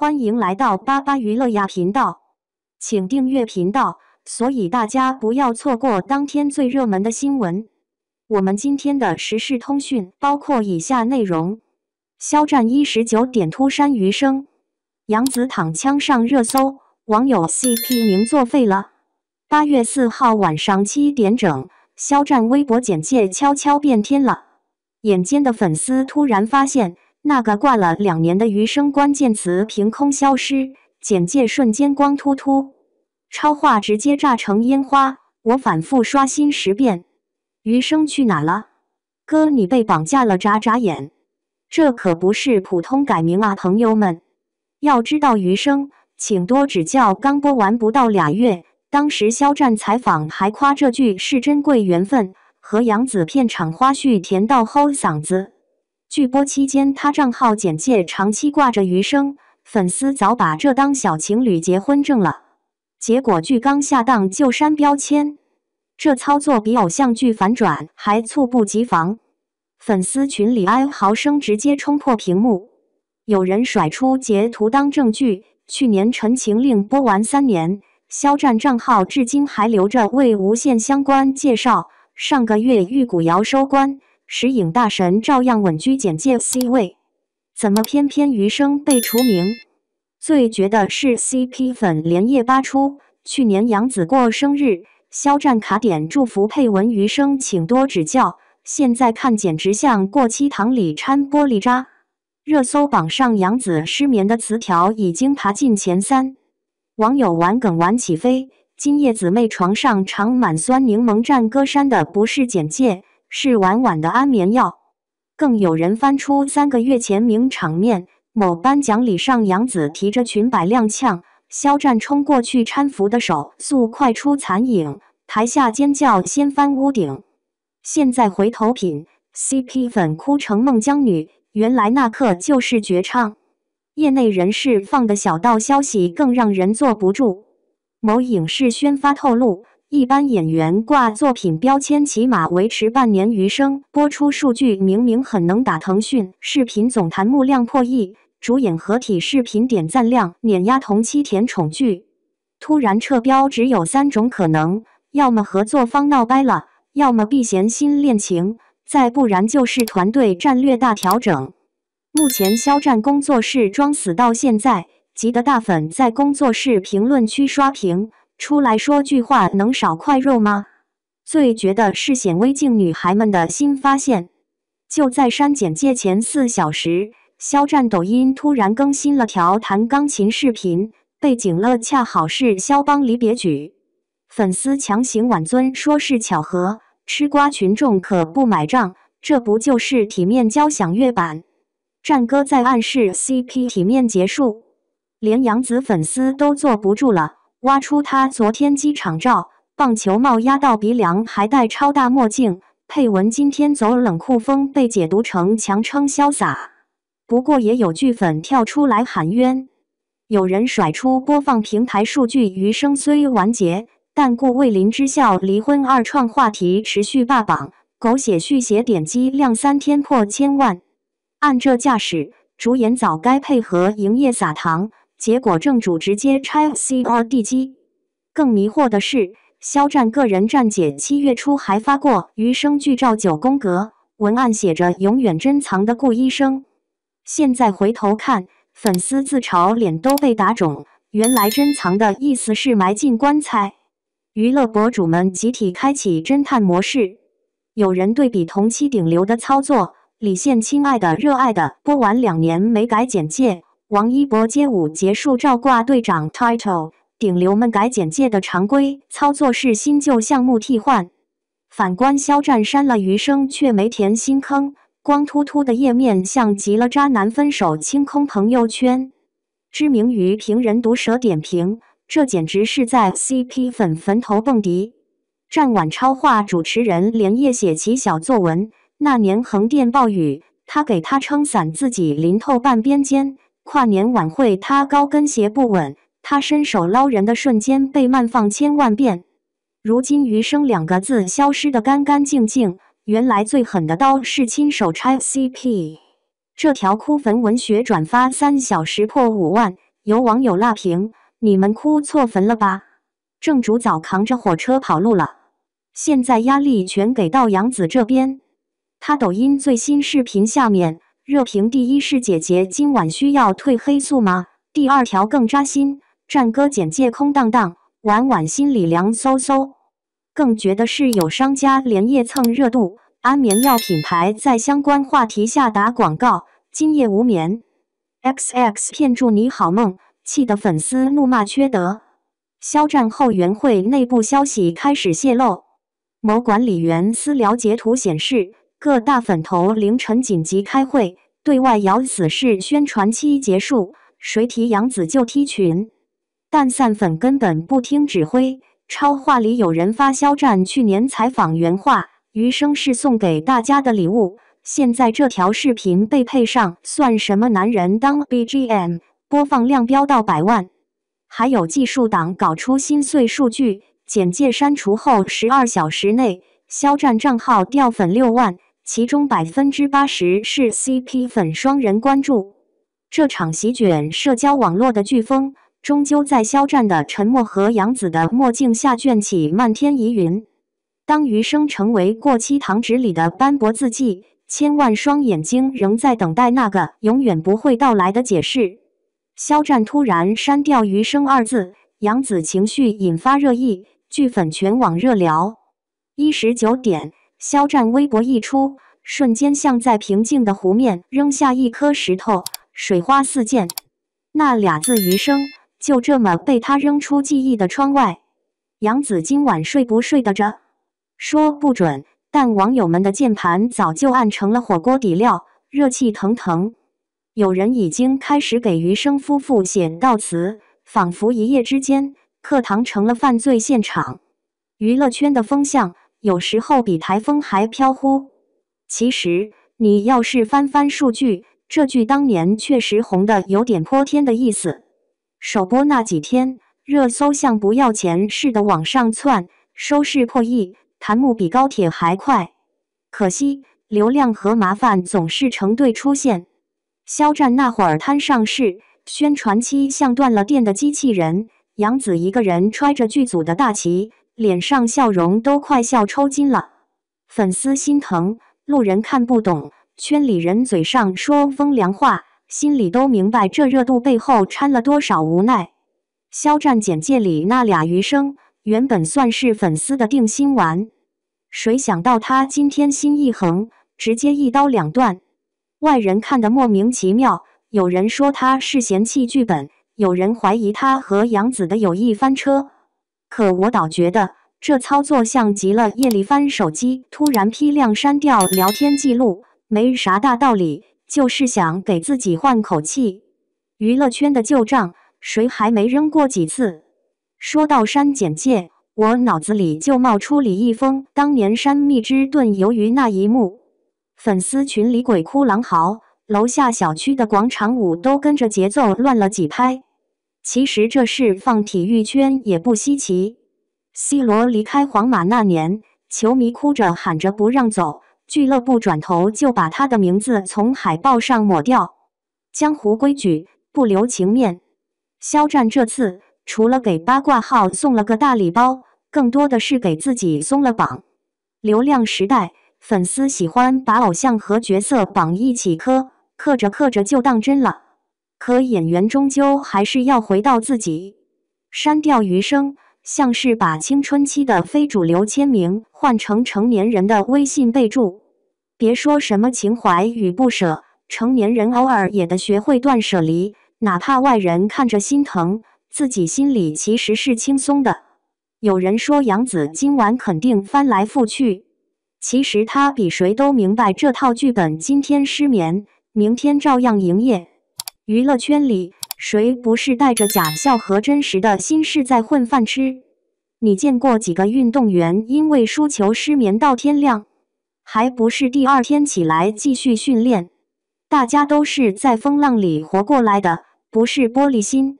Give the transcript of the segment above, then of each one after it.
欢迎来到巴巴娱乐呀频道，请订阅频道，所以大家不要错过当天最热门的新闻。我们今天的时事通讯包括以下内容：肖战19点突删余生，杨紫躺枪上热搜，网友 CP 名作废了。8月4号晚上7点整，肖战微博简介悄悄变天了，眼尖的粉丝突然发现，那个挂了2年的余生关键词凭空消失，简介瞬间光秃秃，超话直接炸成烟花。我反复刷新10遍，余生去哪了？哥，你被绑架了！眨眨眼，这可不是普通改名啊，朋友们。要知道余生，请多指教，刚播完不到2月，当时肖战采访还夸这句是珍贵缘分，和杨紫片场花絮甜到齁嗓子。剧播期间，他账号简介长期挂着余生，粉丝早把这当小情侣结婚证了。结果剧刚下档就删标签，这操作比偶像剧反转还猝不及防，粉丝群里哀嚎声直接冲破屏幕。有人甩出截图当证据，去年《陈情令》播完3年，肖战账号至今还留着为无线相关介绍。上个月玉骨遥收官，石影大神照样稳居简介 C 位，怎么偏偏余生被除名？最绝的是 CP 粉连夜扒出，去年杨紫过生日，肖战卡点祝福配文余生请多指教，现在看简直像过期糖里掺玻璃渣。热搜榜上杨紫失眠的词条已经爬进前3，网友玩梗玩起飞，今夜姊妹床上常满酸柠檬蘸歌删的不是简介，是晚晚的安眠药。更有人翻出3个月前名场面，某颁奖礼上杨紫提着裙摆踉跄，肖战冲过去搀扶的手速快出残影，台下尖叫掀翻屋顶。现在回头品， CP 粉哭成孟姜女，原来那刻就是绝唱。业内人士放的小道消息更让人坐不住。某影视宣发透露，一般演员挂作品标签起码维持半年余生。播出数据明明很能打，腾讯视频总弹幕量破亿，主演合体视频点赞量碾压同期甜宠剧。突然撤标只有3种可能，要么合作方闹掰了，要么避嫌新恋情，再不然就是团队战略大调整。目前肖战工作室装死到现在，急得大粉在工作室评论区刷屏，出来说句话能少块肉吗？最绝的是显微镜女孩们的新发现，就在删简介前4小时，肖战抖音突然更新了条弹钢琴视频，背景乐恰好是肖邦离别曲，粉丝强行挽尊说是巧合，吃瓜群众可不买账，这不就是体面交响乐版？战歌在暗示 CP 体面结束，连杨紫粉丝都坐不住了，挖出他昨天机场照，棒球帽压到鼻梁，还戴超大墨镜，配文今天走冷酷风被解读成强撑潇洒。不过也有剧粉跳出来喊冤，有人甩出播放平台数据，余生虽完结，但顾魏林之笑离婚二创话题持续霸榜，狗血续写点击量3天破1000万。按这架势，主演早该配合营业撒糖，结果正主直接拆 CRD 机。更迷惑的是，肖战个人站姐7月初还发过余生剧照9宫格，文案写着永远珍藏的顾医生。现在回头看，粉丝自嘲脸都被打肿，原来珍藏的意思是埋进棺材。娱乐博主们集体开启侦探模式，有人对比同期顶流的操作，李现亲爱的热爱的播完2年没改简介，王一博街舞结束照挂队长 title， 顶流们改简介的常规操作是新旧项目替换。反观肖战删了余生却没填新坑，光秃秃的页面像急了渣男分手清空朋友圈。知名娱评人毒舌点评，这简直是在 CP 粉坟头蹦迪。战晚超话主持人连夜写起小作文，那年横店暴雨，他给他撑伞，自己淋透半边肩。跨年晚会他高跟鞋不稳，他伸手捞人的瞬间被慢放1000万遍。如今余生2个字消失得干干净净，原来最狠的刀是亲手拆 CP。这条哭坟文学转发3小时破5万，有网友辣评：你们哭错坟了吧？正主早扛着火车跑路了，现在压力全给到杨紫这边。他抖音最新视频下面热评第一是姐姐今晚需要褪黑素吗？第二条更扎心，战歌简介空荡荡，晚晚心里凉飕飕。更绝的是有商家连夜蹭热度，安眠药品牌在相关话题下打广告，今夜无眠。XX 骗祝你好梦，气得粉丝怒骂缺德。肖战后援会内部消息开始泄露，某管理员私聊截图显示，各大粉头凌晨紧急开会，对外谣死事宣传期结束，谁提杨紫就踢群。但散粉根本不听指挥。超话里有人发肖战去年采访原话，余生是送给大家的礼物。现在这条视频被配上算什么男人当 BGM， 播放量飙到100万。还有技术党搞出心碎数据，简介删除后12小时内，肖战账号掉粉6万，其中80%是 CP 粉双人关注。这场席卷社交网络的飓风，终究在肖战的沉默和杨紫的墨镜下卷起漫天疑云。当余生成为过期糖纸里的斑驳字迹，千万双眼睛仍在等待那个永远不会到来的解释。肖战突然删掉余生2字，杨紫情绪引发热议，剧粉全网热聊。19点，肖战微博一出，瞬间像在平静的湖面扔下一颗石头，水花四溅。那俩字余生就这么被他扔出记忆的窗外。杨紫今晚睡不睡得着？说不准，但网友们的键盘早就按成了火锅底料，热气腾腾。有人已经开始给余生夫妇写悼词，仿佛一夜之间，课堂成了犯罪现场。娱乐圈的风向有时候比台风还飘忽。其实，你要是翻翻数据，这剧当年确实红得有点泼天的意思。首播那几天，热搜像不要钱似的往上窜，收视破亿，弹幕比高铁还快。可惜，流量和麻烦总是成对出现。肖战那会儿摊上市，宣传期像断了电的机器人，杨紫一个人揣着剧组的大旗，脸上笑容都快笑抽筋了。粉丝心疼，路人看不懂，圈里人嘴上说风凉话，心里都明白这热度背后掺了多少无奈。肖战简介里那俩余生，原本算是粉丝的定心丸，谁想到他今天心一横，直接一刀两断。外人看得莫名其妙，有人说他是嫌弃剧本，有人怀疑他和杨紫的友谊翻车。可我倒觉得，这操作像极了夜里翻手机，突然批量删掉聊天记录，没啥大道理，就是想给自己换口气。娱乐圈的旧账，谁还没扔过几次？说到删简介，我脑子里就冒出李易峰当年删蜜汁炖鱿鱼那一幕。粉丝群里鬼哭狼嚎，楼下小区的广场舞都跟着节奏乱了几拍。其实这事放体育圈也不稀奇。C 罗离开皇马那年，球迷哭着喊着不让走，俱乐部转头就把他的名字从海报上抹掉。江湖规矩，不留情面。肖战这次除了给八卦号送了个大礼包，更多的是给自己松了绑。流量时代，粉丝喜欢把偶像和角色绑一起磕，磕着磕着就当真了。可演员终究还是要回到自己。删掉余生，像是把青春期的非主流签名换成成年人的微信备注。别说什么情怀与不舍，成年人偶尔也得学会断舍离，哪怕外人看着心疼，自己心里其实是轻松的。有人说杨紫今晚肯定翻来覆去，其实他比谁都明白这套剧本今天失眠，明天照样营业。娱乐圈里，谁不是带着假笑和真实的心事在混饭吃？你见过几个运动员因为输球失眠到天亮？还不是第二天起来继续训练。大家都是在风浪里活过来的，不是玻璃心。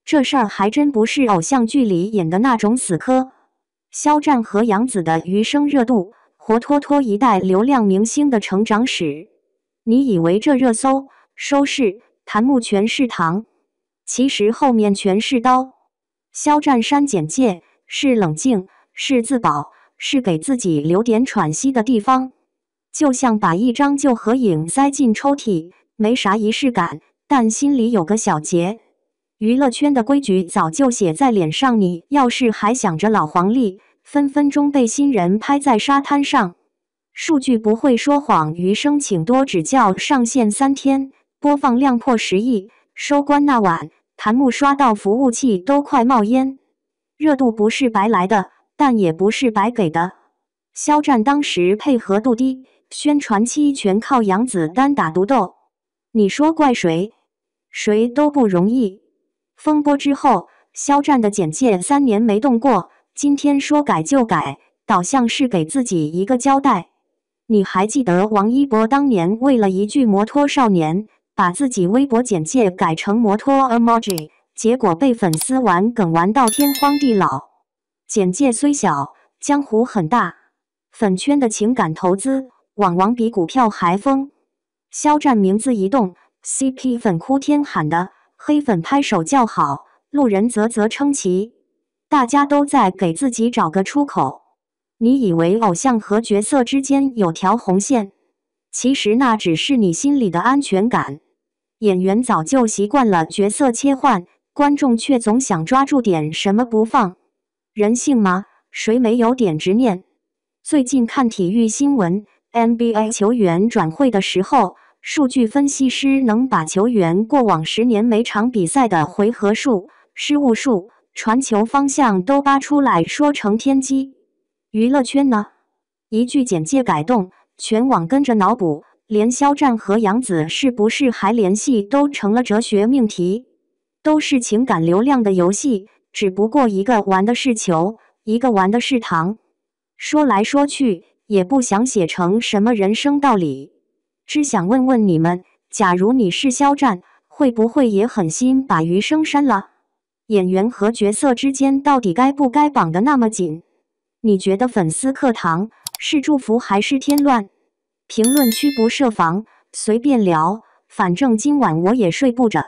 这事儿还真不是偶像剧里演的那种死磕。肖战和杨紫的余生热度，活脱脱一代流量明星的成长史。你以为这热搜、收视、弹幕全是糖？其实后面全是刀。肖战删简介，是冷静，是自保，是给自己留点喘息的地方。就像把一张旧合影塞进抽屉，没啥仪式感，但心里有个小结。娱乐圈的规矩早就写在脸上，你要是还想着老黄历，分分钟被新人拍在沙滩上。数据不会说谎，余生请多指教。上线3天，播放量破10亿，收官那晚，弹幕刷到服务器都快冒烟。热度不是白来的，但也不是白给的。肖战当时配合度低，宣传期全靠杨紫单打独斗，你说怪谁？谁都不容易。风波之后，肖战的简介3年没动过，今天说改就改，倒像是给自己一个交代。你还记得王一博当年为了一句摩托少年，把自己微博简介改成摩托 emoji， 结果被粉丝玩梗玩到天荒地老。简介虽小，江湖很大，粉圈的情感投资往往比股票还疯。肖战名字一动， CP 粉哭天喊的，黑粉拍手叫好，路人啧称奇，大家都在给自己找个出口。你以为偶像和角色之间有条红线，其实那只是你心里的安全感。演员早就习惯了角色切换，观众却总想抓住点什么不放。人性吗？谁没有点执念？最近看体育新闻， NBA 球员转会的时候，数据分析师能把球员过往10年每场比赛的回合数、失误数、传球方向都扒出来，说成天机。娱乐圈呢？一句简介改动，全网跟着脑补，连肖战和杨紫是不是还联系都成了哲学命题。都是情感流量的游戏，只不过一个玩的是球，一个玩的是糖。说来说去，也不想写成什么人生道理，只想问问你们，假如你是肖战，会不会也狠心把余生删了？演员和角色之间到底该不该绑得那么紧？你觉得粉丝课堂是祝福还是添乱？评论区不设防，随便聊，反正今晚我也睡不着。